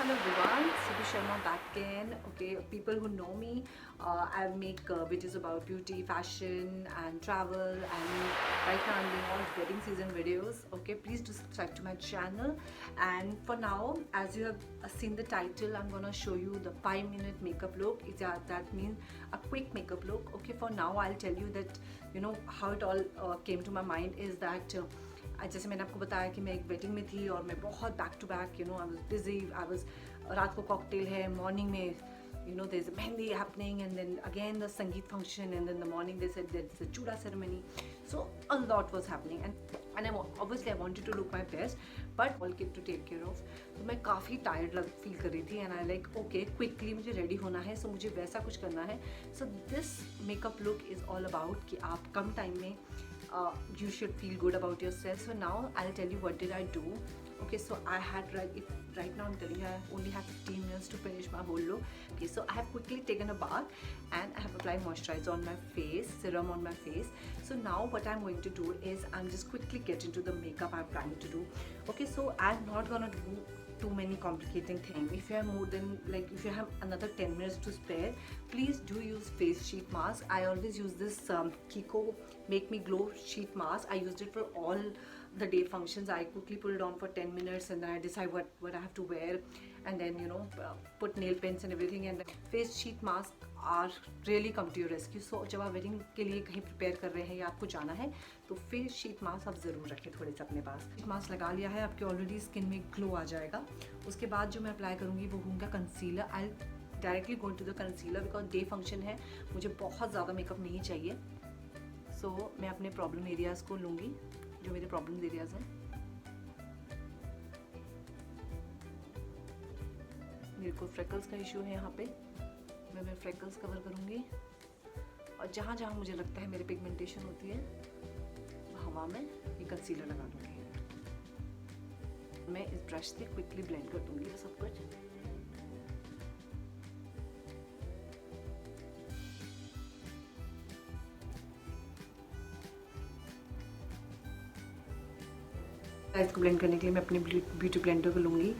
Hello everyone, Subhi Sharma back again. Okay, people who know me, I make videos about beauty, fashion and travel, and right now I'm doing all wedding season videos. Okay, please do subscribe to my channel. And for now, as you have seen the title, I'm gonna show you the 5-minute makeup look. That means a quick makeup look. Okay, for now I'll tell you that how it all came to my mind is that जैसे मैंने आपको बताया कि मैं एक wedding में थी और मैं बहुत back to back I was busy I was रात को कॉकटेल है मॉर्निंग में there is mehndi happening and then again the sangeet function and then the morning they said there is a chooda ceremony so a lot was happening and I wanted to look my best but all kid to take care of. तो मैं काफ़ी tired feel कर रही थी and I like okay quickly मुझे ready होना है सो मुझे वैसा कुछ करना है. So this makeup look is all about कि आप कम टाइम में you should feel good about yourself. So now I'll tell you what did I do. Okay, so I had right now I'm telling you I only have 15 minutes to finish my whole look. Okay, so I have quickly taken a bath and I have applied moisturizer on my face, serum on my face. So now what I'm going to do is I'm just quickly get into the makeup I'm planning to do. Okay, so I'm not gonna do too many complicating things. If you have more than if you have another 10 minutes to spare, please do use face sheet mask. I always use this Kiko Make Me Glow sheet mask. I used it for all the day functions. I quickly put it on for 10 minutes and then I decide what I have to wear and then put nail paints and everything. And the face sheet mask are really come to your rescue. So जब आप wedding के लिए कहीं prepare कर रहे हैं या आपको जाना है तो फेस शीट मास्क आप ज़रूर रखें थोड़े से अपने पास. शीट मास्क लगा लिया है आपके ऑलरेडी स्किन में ग्लो आ जाएगा. उसके बाद जो मैं अप्लाई करूँगी वो होगा concealer. I directly go to the concealer because day function है, मुझे बहुत ज़्यादा मेकअप नहीं चाहिए. सो मैं अपने प्रॉब्लम एरियाज़ को लूँगी जो मेरे प्रॉब्लम एरियाज़ हैं. मेरे को फ्रेकल्स का इशू है यहाँ पे, मैं फ्रेकल्स कवर करूँगी और जहाँ जहाँ मुझे लगता है मेरे पिगमेंटेशन होती है हवा में ये कंसीलर लगा दूँगी. मैं इस ब्रश से क्विकली ब्लेंड कर दूँगी ये सब कुछ. इसको ब्लेंड करने के लिए मैं अपनी ब्यूटी ब्लेंडर को लूँगी.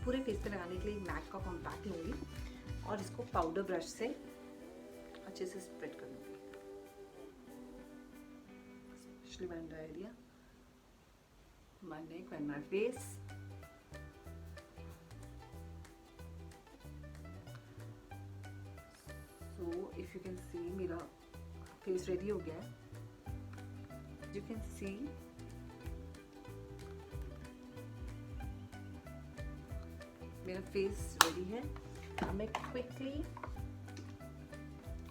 पूरे फेस पे लगाने के लिए मैक का कॉम्पैक्ट लूँगी और इसको पाउडर ब्रश से अच्छे से स्प्रेड कर लूँगी. Especially my under area, my neck and my face. So if you can see मेरा face ready हो गया है. You can see मेरा फेस रेडी है. मैं क्विकली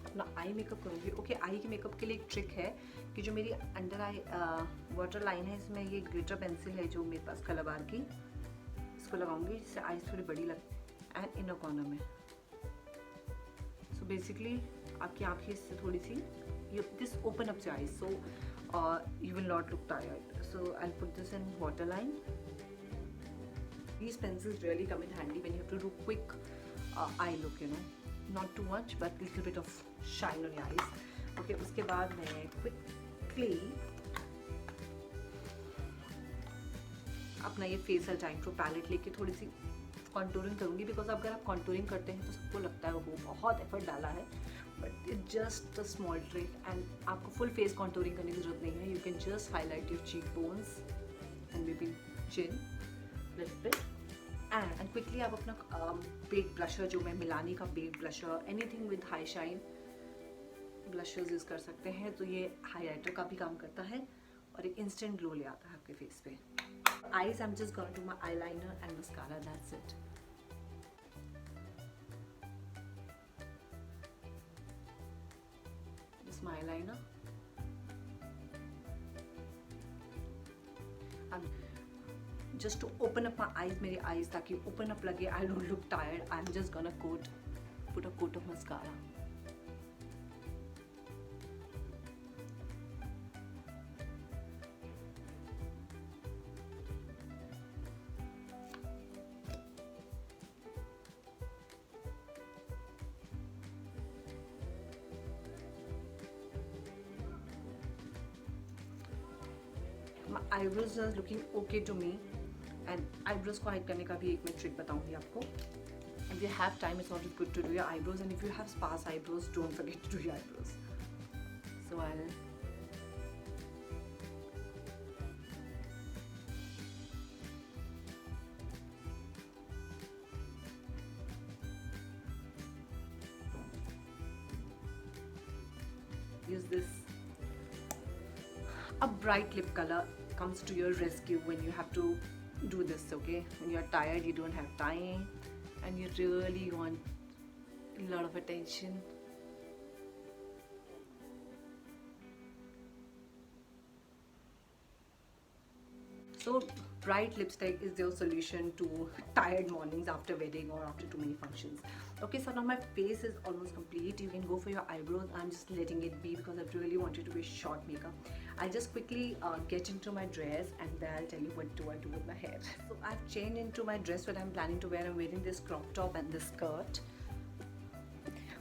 अपना आई मेकअप करूँगी. ओके, आई के मेकअप के लिए एक ट्रिक है कि जो मेरी अंडर आई वाटर लाइन है इसमें ये ग्लिटर पेंसिल है जो मेरे पास कलर बार की, इसको लगाऊंगी जिससे आईज थोड़ी बड़ी लगे एंड इनर कॉर्नर में. सो बेसिकली आपकी आँखें इससे थोड़ी see this open up your eyes so you will not look tired. So I'll put this in waterline. These pencils really come in handy when you have to do quick eye look, not too much but little bit of shine on your eyes. Okay, उसके बाद मैं quickly अपना ये facial time to palette लेके थोड़ी सी contouring करूँगी. Because अगर आप कॉन्टूरिंग करते हैं तो सबको लगता है वो बहुत एफर्ट डाला है, but it just a small trick and आपको फुल फेस कॉन्टूरिंग करने की जरूरत नहीं है. You can just highlight your cheek bones and maybe chin little bit and quickly आप अपना बेक ब्लशर जो मैं मिलानी का bake blusher anything with high shine blushers use कर सकते हैं. तो ये हाईलाइटर का भी काम करता है और एक इंस्टेंट ग्लो ले आता है आपके फेस पे. Eyes, I'm just going to do my eyeliner and mascara. That's it. This is my eyeliner. Just to open up my eyes, मेरे eyes ताकि open up लगे. I don't look tired. I'm just gonna put a coat of mascara. eyebrows are looking okay to me, and eyebrows को hide करने का भी एक मैं trick बताऊंगी आपको. If you have time, it's always good to do your eyebrows, and if you have sparse eyebrows, don't forget to do your eyebrows. So I'll use this. A bright lip color comes to your rescue when you have to do this, okay? When you're tired, you don't have time, and you really want a lot of attention. So bright lipstick is your solution to tired mornings after wedding or after too many functions. Okay, so now my face is almost complete. You can go for your eyebrows. I'm just letting it be because I really want you to wear short makeup. I'll just quickly get into my dress, and then I'll tell you what do I do with my hair. So I've changed into my dress what I'm planning to wear. I'm wearing this crop top and this skirt.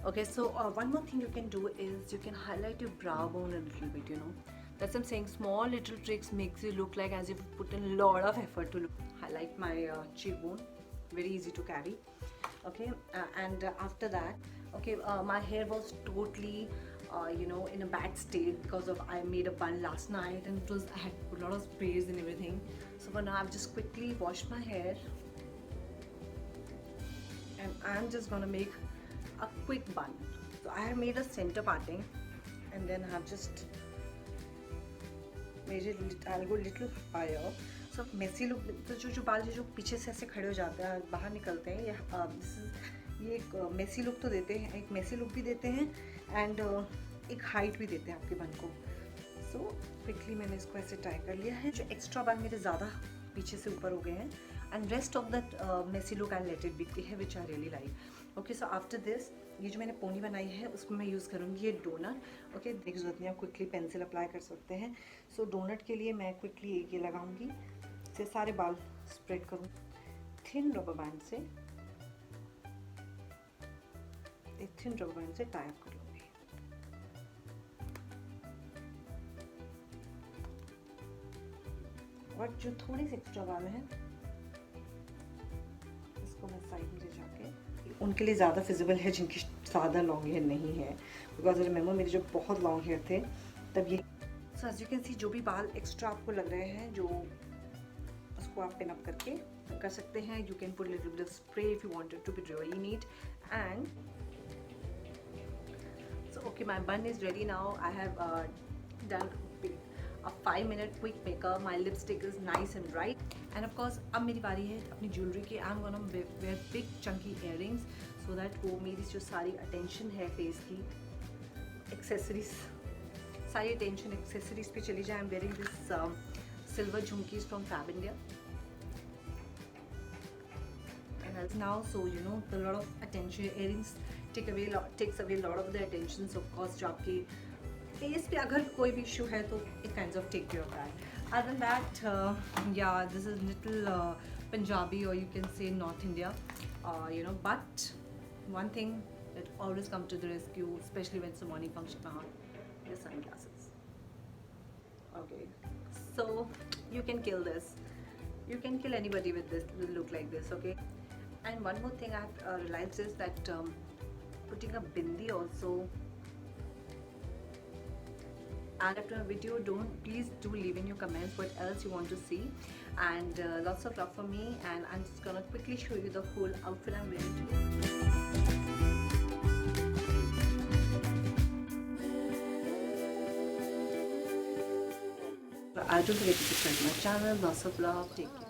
Okay, so one more thing you can do is you can highlight your brow bone a little bit, you know. That's what I'm saying, small little tricks makes you look like as if you put in a lot of effort to highlight my cheekbone. Very easy to carry. Okay, and after that, okay, my hair was totally you know, in a bad state because of I made a bun last night, and it was, I had a lot of sprays and everything. So for now I've just quickly washed my hair, and I'm just gonna make a quick bun. So I have made a center parting, and then I've just made it, I'll go little higher. So messy look, तो जो बाल जो पीछे से ऐसे खड़े हो जाते हैं, बाहर निकलते हैं, ये एक मेसी लुक तो देते हैं, एक मेसी लुक भी देते हैं, एंड एक हाइट भी देते हैं आपके बन को. सो क्विकली मैंने इसको ऐसे टाई कर लिया है. जो एक्स्ट्रा बाल मेरे ज़्यादा पीछे से ऊपर हो गए हैं, and rest of that messy look I let it be है, which I really like. Okay, so after this ये जो मैंने पोनी बनाई है उसमें मैं यूज़ करूँगी ये डोनट. ओके, देखिए जरूरत नहीं, आप क्विकली पेंसिल अप्लाई कर सकते हैं. सो डोनट के लिए मैं क्विकली ये लगाऊंगी, से सारे बाल स्प्रेड करूँ थिन रबर बैंड से, एक थिन रबर बैंड से टाई अप कर लूँगी. और जो थोड़ी सी एक्स्ट्रा बाल हैं इसको मैं साइड में जाके, उनके लिए ज़्यादा फिजिबल है जिनकी ज़्यादा लॉन्ग हेयर नहीं है, बिकॉज रिमेंबर मेरे जो बहुत लॉन्ग हेयर थे तब ये. So as you can see, जो भी बाल एक्स्ट्रा आपको लग रहे हैं, जो उसको आप पिन अप करके कर सकते हैं. You can put little bit of spray if you wanted to be really neat. And so okay, my bun is ready now. I have done a 5-minute quick makeup. My lipstick is nice and bright, and of course अब मेरी बारी है अपनी jewellery की. I'm gonna wear big chunky earrings so that वो मेरी जो सारी attention है face की, accessories, सारी attention accessories पे चली जाए. I'm wearing this silver jhumkis from Fab India, and as now, so you know, the lot of attention earrings takes away a lot of the attention. So of course जो आपकी face पे अगर कोई भी issue है तो it kinds of take care of that. Other than that, yeah, this is little Punjabi, or you can say North India, you know, but one thing that always come to the rescue, especially when it's a morning function, your sunglasses. Okay, so you can kill this. You can kill anybody with this, with a look like this, okay? And one more thing I have realized is that putting a bindi also. And after a video, please do leave in your comments what else you want to see, and lots of love for me. And I'm just gonna quickly show you the whole outfit I'm wearing today. So don't forget to subscribe to my channel. Lots of love. Take care.